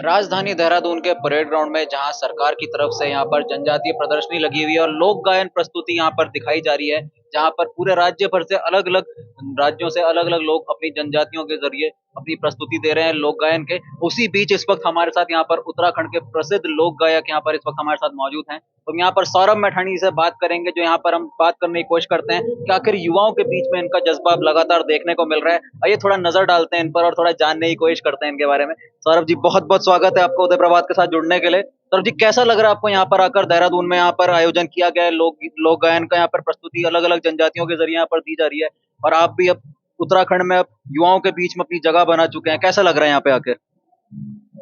राजधानी देहरादून के parade ground में जहां सरकार की तरफ से यहाँ पर जनजातीय प्रदर्शनी लगी हुई है और लोक गायन प्रस्तुति यहाँ पर दिखाई जा रही है, जहां पर पूरे राज्य भर से अलग अलग राज्यों से अलग अलग लोग अपनी जनजातियों के जरिए अपनी प्रस्तुति दे रहे हैं लोक गायन के। उसी बीच इस वक्त हमारे साथ यहाँ पर उत्तराखंड के प्रसिद्ध लोक गायक यहाँ पर इस वक्त हमारे साथ मौजूद हैं। तो यहाँ पर सौरभ मैठाणी से बात करेंगे, जो यहाँ पर हम बात करने की कोशिश करते हैं कि आखिर युवाओं के बीच में इनका जज्बा अब लगातार देखने को मिल रहा है। आइए थोड़ा नजर डालते हैं इन पर और थोड़ा जानने की कोशिश करते हैं इनके बारे में। सौरभ जी, बहुत बहुत स्वागत है आपको उदय प्रभात के साथ जुड़ने के लिए। सौरभ जी, कैसा लग रहा है आपको यहाँ पर आकर? देहरादून में यहाँ पर आयोजन किया गया है, लोक गायन का यहाँ पर प्रस्तुति अलग अलग जनजातियों के जरिए यहाँ पर दी जा रही है और आप भी अब उत्तराखंड में अब युवाओं के बीच में अपनी जगह बना चुके हैं। कैसा लग रहा है यहाँ पे आके?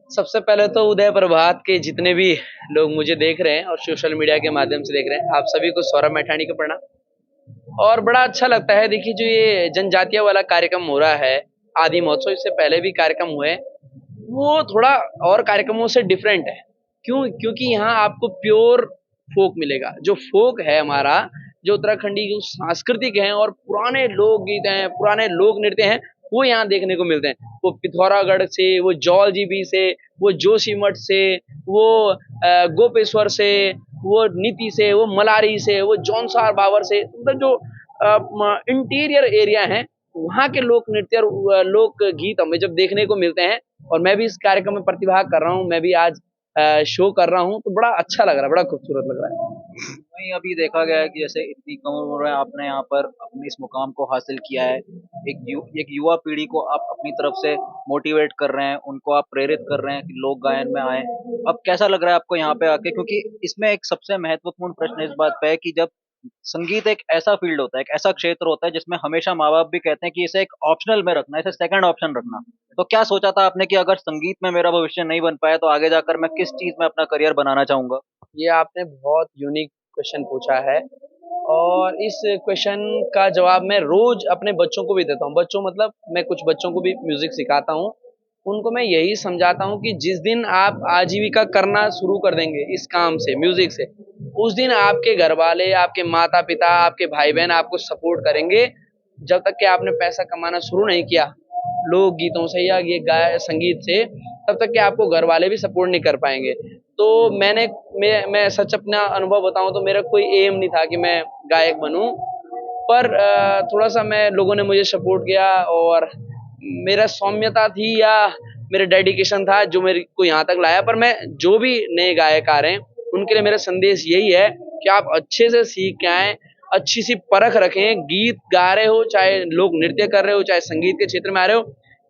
सबसे पहले तो उदय प्रभात के जितने भी लोग मुझे देख रहे हैं और सोशल मीडिया के माध्यम से देख रहे हैं, आप सभी को सौरभ मैठाणी का प्रणाम। और बड़ा अच्छा लगता है, देखिए जो ये जनजातीय वाला कार्यक्रम हो रहा है, आदि महोत्सव, इससे पहले भी कार्यक्रम हुए, वो थोड़ा और कार्यक्रमों से डिफरेंट है। क्योंकि यहाँ आपको प्योर फोक मिलेगा। जो फोक है हमारा, जो उत्तराखंडी जो सांस्कृतिक हैं और पुराने लोकगीत हैं, पुराने लोक नृत्य हैं, वो यहाँ देखने को मिलते हैं। वो पिथौरागढ़ से, वो जौलजीबी से, वो जोशीमठ से, वो गोपेश्वर से, वो नीति से, वो मलारी से, वो जौनसार बावर से, मतलब जो इंटीरियर एरिया है, वहाँ के लोक नृत्य और लोक गीत हमें जब देखने को मिलते हैं, और मैं भी इस कार्यक्रम में प्रतिभाग कर रहा हूँ, मैं भी आज शो कर रहा हूँ, तो बड़ा अच्छा लग रहा है, बड़ा खूबसूरत लग रहा है। वहीं अभी देखा गया है कि जैसे इतनी कम उम्र में आपने यहाँ पर अपने इस मुकाम को हासिल किया है। एक युवा पीढ़ी को आप अपनी तरफ से मोटिवेट कर रहे हैं, उनको आप प्रेरित कर रहे हैं कि लोग गायन में आए। अब कैसा लग रहा है आपको यहाँ पे आके? क्योंकि इसमें एक सबसे महत्वपूर्ण प्रश्न इस बात पे है कि जब संगीत एक ऐसा फील्ड होता है, एक ऐसा क्षेत्र होता है जिसमें हमेशा माँ बाप भी कहते हैं कि इसे एक ऑप्शनल में रखना, इसे सेकंड ऑप्शन रखना। तो क्या सोचा था आपने कि अगर संगीत में मेरा भविष्य नहीं बन पाया तो आगे जाकर मैं किस चीज में अपना करियर बनाना चाहूंगा? ये आपने बहुत यूनिक क्वेश्चन पूछा है, और इस क्वेश्चन का जवाब मैं रोज अपने बच्चों को भी देता हूँ। बच्चों मतलब मैं कुछ बच्चों को भी म्यूजिक सिखाता हूँ। उनको मैं यही समझाता हूँ कि जिस दिन आप आजीविका करना शुरू कर देंगे इस काम से, म्यूजिक से, उस दिन आपके घर वाले, आपके माता पिता, आपके भाई बहन आपको सपोर्ट करेंगे। जब तक कि आपने पैसा कमाना शुरू नहीं किया लोक गीतों से या ये गाय संगीत से, तब तक कि आपको घर वाले भी सपोर्ट नहीं कर पाएंगे। तो मैं सच अपना अनुभव बताऊं तो मेरा कोई एम नहीं था कि मैं गायक बनूं, पर थोड़ा सा मैं लोगों ने मुझे सपोर्ट किया, और मेरा सौम्यता थी या मेरा डेडिकेशन था जो मेरे को यहाँ तक लाया। पर मैं जो भी नए गायक आ रहे हैं उनके लिए मेरा संदेश यही है कि आप अच्छे से सीख के आए, अच्छी सी परख रखें। गीत गा रहे हो, चाहे लोग नृत्य कर रहे हो, चाहे संगीत के क्षेत्र में आ रहे हो,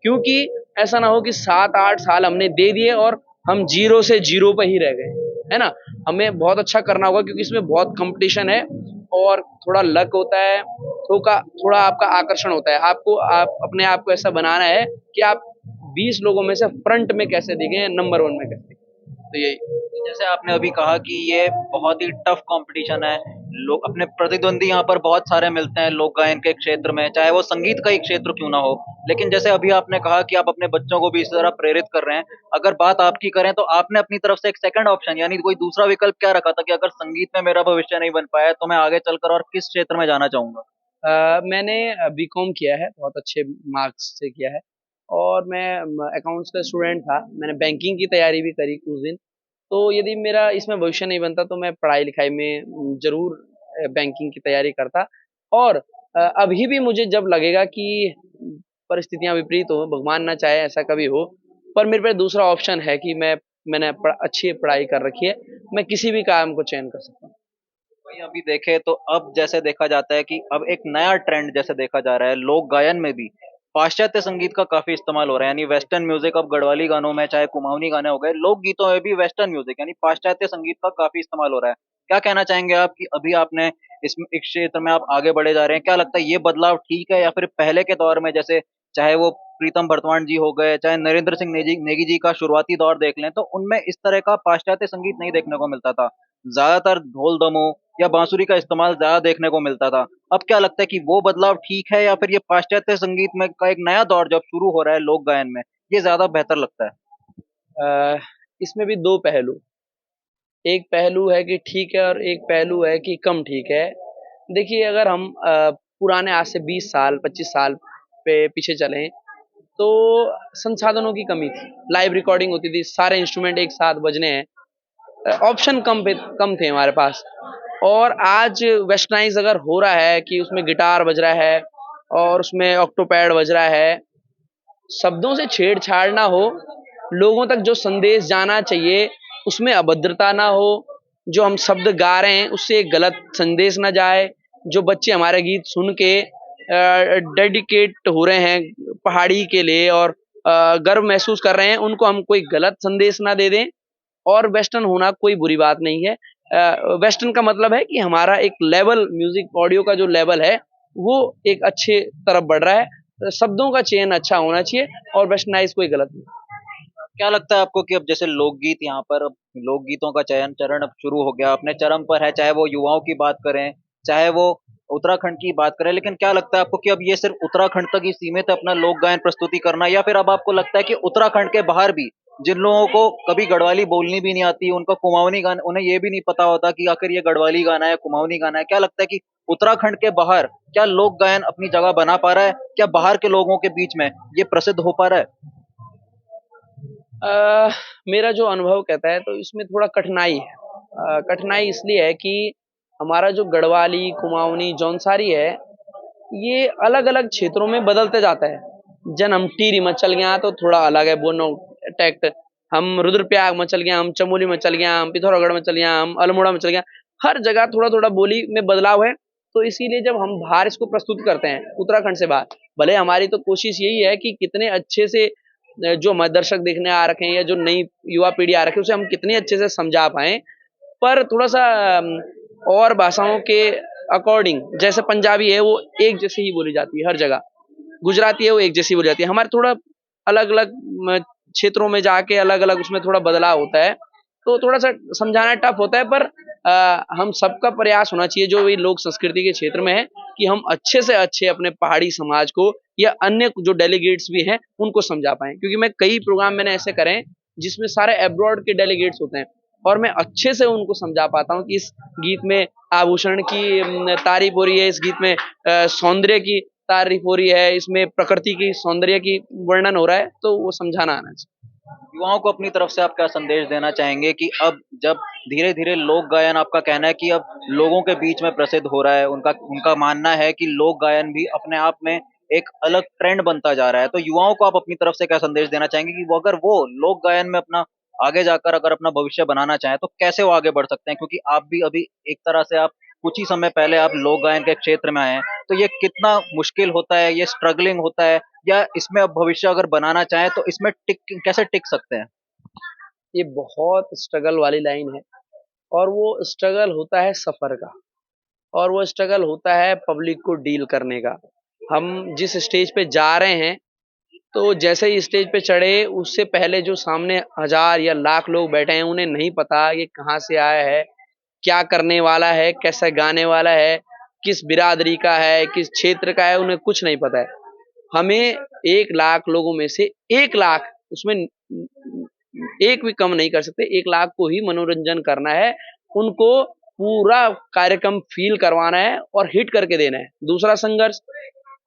क्योंकि ऐसा ना हो कि 7-8 साल हमने दे दिए और हम जीरो से जीरो पे ही रह गए, है ना। हमें बहुत अच्छा करना होगा, क्योंकि इसमें बहुत कंपटीशन है और थोड़ा लक होता है, थोड़ा आपका आकर्षण होता है। आप अपने आप को ऐसा बनाना है कि आप 20 लोगों में से फ्रंट में कैसे दिखें, नंबर 1 में कैसे दिखें। तो यही। जैसे आपने अभी कहा कि ये बहुत ही टफ कंपटीशन है, लोग अपने प्रतिद्वंदी यहाँ पर बहुत सारे मिलते हैं लोक गायन के क्षेत्र में, चाहे वो संगीत का ही क्षेत्र क्यों ना हो। लेकिन जैसे अभी आपने कहा कि आप अपने बच्चों को भी इस तरह प्रेरित कर रहे हैं, अगर बात आपकी करें तो आपने अपनी तरफ से एक सेकंड ऑप्शन यानी कोई दूसरा विकल्प क्या रखा था कि अगर संगीत में मेरा भविष्य नहीं बन पाया तो मैं आगे चलकर और किस क्षेत्र में जाना चाहूंगा? मैंने बीकॉम किया है, बहुत अच्छे मार्क्स से किया है, और मैं अकाउंट्स का स्टूडेंट था। मैंने बैंकिंग की तैयारी भी करी कुछ दिन। तो यदि मेरा इसमें भविष्य नहीं बनता तो मैं पढ़ाई लिखाई में जरूर बैंकिंग की तैयारी करता। और अभी भी मुझे जब लगेगा कि परिस्थितियां विपरीत हो, भगवान ना चाहे ऐसा कभी हो, पर मेरे पे दूसरा ऑप्शन है कि मैंने अच्छी पढ़ाई कर रखी है, मैं किसी भी काम को चयन कर सकता हूँ। वही अभी देखे तो अब जैसे देखा जाता है कि अब एक नया ट्रेंड जैसे देखा जा रहा है लोक गायन में भी पाश्चात्य संगीत का काफी इस्तेमाल हो रहा है, यानी वेस्टर्न म्यूजिक। अब गढ़वाली गानों में चाहे कुमाऊनी गाने हो गए, लोक गीतों में भी वेस्टर्न म्यूजिक यानी पाश्चात्य संगीत का काफी इस्तेमाल हो रहा है। क्या कहना चाहेंगे आप कि अभी आपने इस क्षेत्र में आप आगे बढ़े जा रहे हैं? क्या लगता है ये बदलाव ठीक है या फिर पहले के दौर में जैसे चाहे वो प्रीतम भरतवाण जी हो गए, चाहे नरेंद्र सिंह नेगी जी का शुरुआती दौर देख लें, तो उनमें इस तरह का पाश्चात्य संगीत नहीं देखने को मिलता था। ज्यादातर ढोल दमों या बांसुरी का इस्तेमाल ज्यादा देखने को मिलता था। अब क्या लगता है कि वो बदलाव ठीक है या फिर ये पाश्चात्य संगीत में का एक नया दौर जब शुरू हो रहा है लोक गायन में, ये ज्यादा बेहतर लगता है? अ, इसमें भी दो पहलू, एक पहलू है कि ठीक है और एक पहलू है कि कम ठीक है। देखिए, अगर हम पुराने आज से 20 साल 25 साल पे पीछे चलें, तो संसाधनों की कमी थी, लाइव रिकॉर्डिंग होती थी, सारे इंस्ट्रूमेंट एक साथ बजने हैं, ऑप्शन कम थे हमारे पास। और आज वेस्टर्नाइज अगर हो रहा है कि उसमें गिटार बज रहा है और उसमें ऑक्टोपैड बज रहा है, शब्दों से छेड़छाड़ ना हो, लोगों तक जो संदेश जाना चाहिए उसमें अभद्रता ना हो, जो हम शब्द गा रहे हैं उससे एक गलत संदेश ना जाए, जो बच्चे हमारे गीत सुन के डेडिकेट हो रहे हैं पहाड़ी के लिए और गर्व महसूस कर रहे हैं, उनको हम कोई गलत संदेश ना दे दें। और वेस्टर्न होना कोई बुरी बात नहीं है। वेस्टर्न का मतलब है कि हमारा एक लेवल, म्यूजिक ऑडियो का जो लेवल है वो एक अच्छे तरफ बढ़ रहा है, शब्दों का चयन अच्छा होना चाहिए और वेस्टर्नाइज कोई गलत नहीं। क्या लगता है आपको कि अब जैसे लोकगीत यहाँ पर, अब लोकगीतों का चरण अब शुरू हो गया, अपने चरम पर है, चाहे वो युवाओं की बात करें, चाहे वो उत्तराखंड की बात करें, लेकिन क्या लगता है आपको कि अब ये सिर्फ उत्तराखंड तक ही सीमित है अपना लोक गायन प्रस्तुति करना, या फिर अब आपको लगता है कि उत्तराखंड के बाहर भी जिन लोगों को कभी गढ़वाली बोलनी भी नहीं आती, उनका कुमाऊनी गाना, उन्हें ये भी नहीं पता होता कि आखिर ये गढ़वाली गाना है, कुमाऊनी गाना है, क्या लगता है कि उत्तराखंड के बाहर क्या लोक गायन अपनी जगह बना पा रहा है? क्या बाहर के लोगों के बीच में ये प्रसिद्ध हो पा रहा है? अ, मेरा जो अनुभव कहता है तो इसमें थोड़ा कठिनाई है। कठिनाई इसलिए है कि हमारा जो गढ़वाली, कुमाऊनी, जौनसारी है, ये अलग-अलग क्षेत्रों में बदलते जाता है। जन हम टिहरी में चल गया तो थोड़ा अलग है बोनो टैक्ट, हम रुद्रप्रयाग में चल गया, हम चमोली में चल गया, हम पिथौरागढ़ में चल गया, हम अल्मोड़ा में चल गया, हर जगह थोड़ा-थोड़ा बोली में बदलाव है। तो इसीलिए जब हम बाहर इसको प्रस्तुत करते हैं, उत्तराखंड से बाहर, भले हमारी तो कोशिश यही है कि कितने अच्छे से जो हमारे दर्शक देखने आ रखे हैं या जो नई युवा पीढ़ी आ रखी है, उसे हम कितने अच्छे से समझा पाएँ। पर थोड़ा-सा और भाषाओं के अकॉर्डिंग, जैसे पंजाबी है वो एक जैसी ही बोली जाती है हर जगह, गुजराती है वो एक जैसी बोली जाती है, हमारे थोड़ा अलग-अलग क्षेत्रों में जाके अलग-अलग उसमें थोड़ा बदलाव होता है, तो थोड़ा-सा समझाना टफ होता है। पर हम सबका प्रयास होना चाहिए जो भी लोक संस्कृति के क्षेत्र में है कि हम अच्छे से अच्छे अपने पहाड़ी समाज को या अन्य जो डेलीगेट्स भी हैं उनको समझा पाएँ। क्योंकि मैं कई प्रोग्राम मैंने ऐसे करे हैं जिसमें सारे अब्रॉड के डेलीगेट्स होते हैं और मैं अच्छे से उनको समझा पाता हूँ कि इस गीत में आभूषण की तारीफ हो रही है, इस गीत में सौंदर्य की तारीफ हो रही है, इसमें प्रकृति की सौंदर्य की वर्णन हो रहा है, तो वो समझाना आना चाहिए। युवाओं को अपनी तरफ से आप क्या संदेश देना चाहेंगे कि अब जब धीरे-धीरे लोक गायन, आपका कहना है कि अब लोगों के बीच में प्रसिद्ध हो रहा है, उनका उनका मानना है कि लोक गायन भी अपने आप में एक अलग ट्रेंड बनता जा रहा है, तो युवाओं को आप अपनी तरफ से क्या संदेश देना चाहेंगे कि वो अगर वो लोक गायन में अपना आगे जाकर अगर अपना भविष्य बनाना चाहें, तो कैसे वो आगे बढ़ सकते हैं? क्योंकि आप भी अभी एक तरह से आप कुछ ही समय पहले आप लोक गायन के क्षेत्र में आए हैं, तो ये कितना मुश्किल होता है, ये स्ट्रगलिंग होता है, या इसमें अब भविष्य अगर बनाना चाहें तो इसमें कैसे टिक सकते हैं? ये बहुत स्ट्रगल वाली लाइन है और वो स्ट्रगल होता है सफ़र का और वो स्ट्रगल होता है पब्लिक को डील करने का। हम जिस स्टेज पे जा रहे हैं, तो जैसे ही स्टेज पे चढ़े, उससे पहले जो सामने हज़ार या लाख लोग बैठे हैं, उन्हें नहीं पता ये कहाँ से आया है, क्या करने वाला है, कैसा गाने वाला है, किस बिरादरी का है, किस क्षेत्र का है, उन्हें कुछ नहीं पता है। हमें 1 लाख लोगों में से 1 लाख, उसमें एक भी कम नहीं कर सकते, 1 लाख को ही मनोरंजन करना है, उनको पूरा कार्यक्रम फ़ील करवाना है और हिट करके देना है। दूसरा संघर्ष,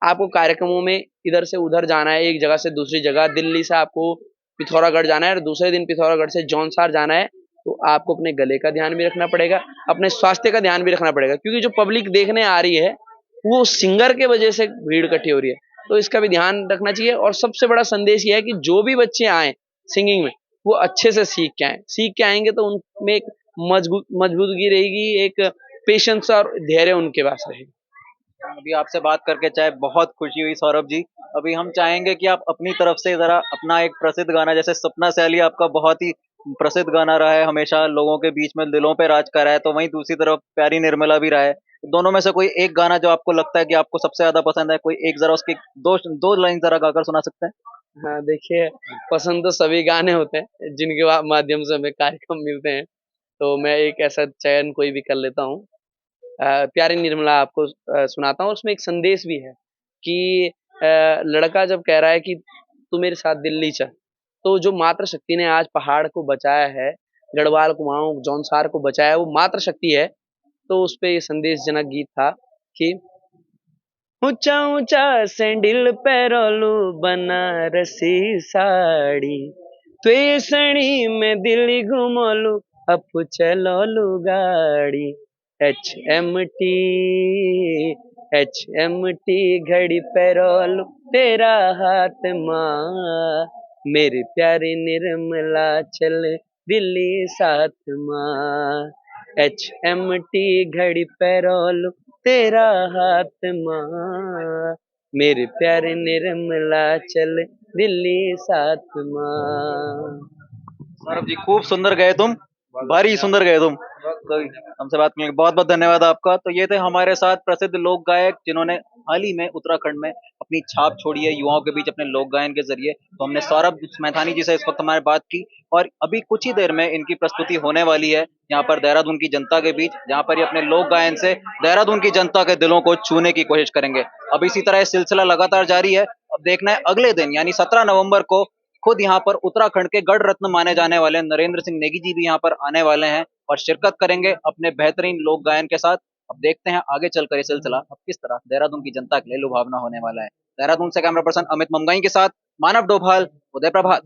आपको कार्यक्रमों में इधर से उधर जाना है, एक जगह से दूसरी जगह, दिल्ली से आपको पिथौरागढ़ जाना है और दूसरे दिन पिथौरागढ़ से जौनसार जाना है, तो आपको अपने गले का ध्यान भी रखना पड़ेगा, अपने स्वास्थ्य का ध्यान भी रखना पड़ेगा क्योंकि जो पब्लिक देखने आ रही है, वो सिंगर के वजह से भीड़ इकट्ठी हो रही है, तो इसका भी ध्यान रखना चाहिए। और सबसे बड़ा संदेश ये है कि जो भी बच्चे आएँ सिंगिंग में, वो अच्छे से सीख के आएँ, सीख के आएँगे तो उनमें एक मजबूती रहेगी, एक पेशेंस और धैर्य उनके पास रहेगा। अभी आपसे बात करके चाहे बहुत खुशी हुई सौरभ जी। अभी हम चाहेंगे कि आप अपनी तरफ से ज़रा अपना एक प्रसिद्ध गाना, जैसे सपना सैली आपका बहुत ही प्रसिद्ध गाना रहा है, हमेशा लोगों के बीच में दिलों पे राज कर रहा है, तो वहीं दूसरी तरफ प्यारी निर्मला भी रहा है। दोनों में से कोई एक गाना जो आपको लगता है कि आपको सबसे ज़्यादा पसंद है, कोई एक ज़रा उसकी 2 लाइन ज़रा गाकर सुना सकते हैं? हाँ, देखिए, पसंद तो सभी गाने होते हैं, जिनके माध्यम से हमें कार्यक्रम मिलते हैं, तो मैं एक ऐसा चयन कोई भी कर लेता हूँ। प्यारी निर्मला आपको सुनाता हूँ, उसमें एक संदेश भी है कि लड़का जब कह रहा है कि तू मेरे साथ दिल्ली चल, तो जो मातृशक्ति ने आज पहाड़ को बचाया है, गढ़वाल, कुमाऊँ, जौनसार को बचाया है, वो मातृशक्ति है, तो उसपे ये संदेशजनक गीत था कि ऊंचा ऊंचा सैंडल पैरोलू बनारसी साड़ी त्वेसणी में दिल्ली घुमोलू अपु चलोलू गाड़ी HMT HMT घड़ी पैरोलू तेरा हाथ माँ मेरी प्यारी निर्मला चल दिल्ली साथ माँ HMT घड़ी पैरोलू तेरा हाथ माँ मेरे प्यारे निर्मला चल दिल्ली साथ माँ। सौरभ जी खूब सुंदर गए तुम, भारी सुंदर गए तुम। तो हमसे बात करने के बहुत बहुत धन्यवाद आपका। तो ये थे हमारे साथ प्रसिद्ध लोक गायक जिन्होंने हाल ही में उत्तराखंड में अपनी छाप छोड़ी है युवाओं के बीच अपने लोक गायन के जरिए। तो हमने सौरभ मैथानी जी से इस वक्त हमारी बात की और अभी कुछ ही देर में इनकी प्रस्तुति होने वाली है यहाँ पर देहरादून की जनता के बीच, जहाँ पर ये अपने लोक गायन से देहरादून की जनता के दिलों को छूने की कोशिश करेंगे। अब इसी तरह यह सिलसिला लगातार जारी है। अब देखना है अगले दिन यानी 17 नवंबर को खुद यहाँ पर उत्तराखंड के गढ़ रत्न माने जाने वाले नरेंद्र सिंह नेगी जी भी यहाँ पर आने वाले हैं और शिरकत करेंगे अपने बेहतरीन लोक गायन के साथ। अब देखते हैं आगे चलकर ये सिलसिला अब किस तरह देहरादून की जनता के लिए लुभावना होने वाला है। देहरादून से कैमरा पर्सन अमित ममगाई के साथ मानव डोभाल, उदय प्रभात।